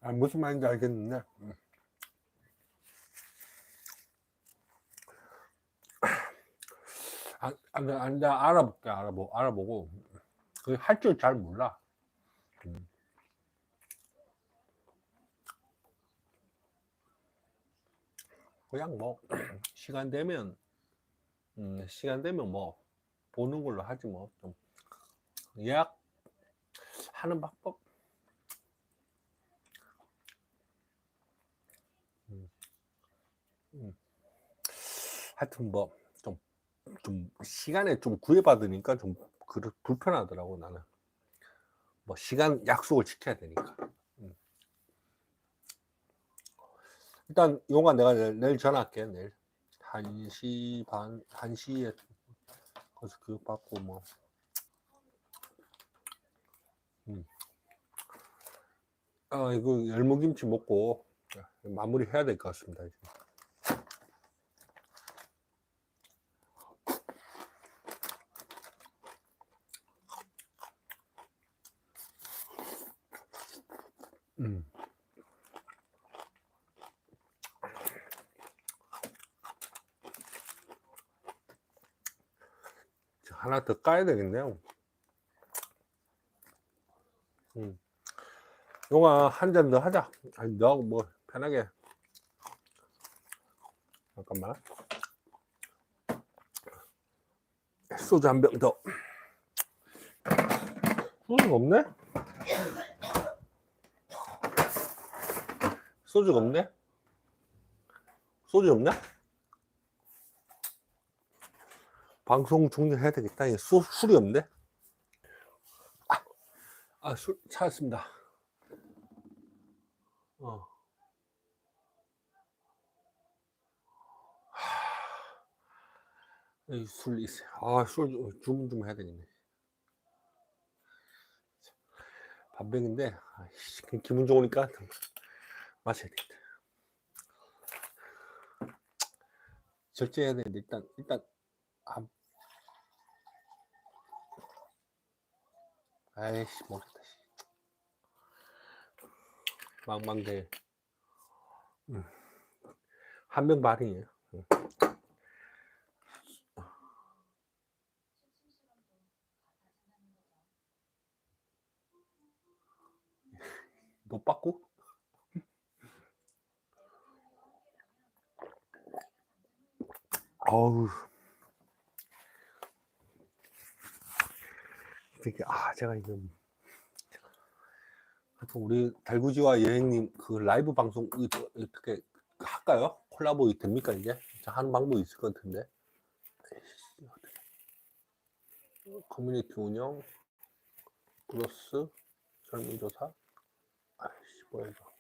무슨 말인지 알겠는데 내가 알아볼게. 알아보고 그 할 줄 잘 몰라. 그냥 뭐 시간 되면 뭐 보는 걸로 하지 뭐. 좀 예약하는 방법. 하여튼 뭐 좀 시간에 좀 구애받으니까 좀 불편하더라고. 나는 뭐 시간 약속을 지켜야 되니까. 일단 용아, 내가 내일 전화할게. 내일 1시 반, 1시에 거기서 교육받고 뭐. 이거 열무김치 먹고 마무리 해야 될 것 같습니다. 이제. 하나 더 까야 되겠네요. 용아, 한 잔 더 하자. 아니, 너 뭐 편하게. 잠깐만. 소주 한 병 더. 소주가 없네? 소주가 없네? 소주 없나? 방송 종료해야 되겠다. 술이 없네? 술 찾았습니다. 술 있어요. 술 주문 좀 해야 되겠네. 반병인데 기분 좋으니까 마셔야 되겠다. 절제해야 되는데 일단 아이씨 모르겠다. 망망대 한 병 반이에요. 못 받고? 어우, 되게 제가 이거 우리 달구지와 여행님 그 라이브 방송 어떻게 할까요? 콜라보 됩니까 이제? 하는 방법이 있을 것 같은데. 커뮤니티 운영 플러스 설문조사. 아이씨 뭐야 이거.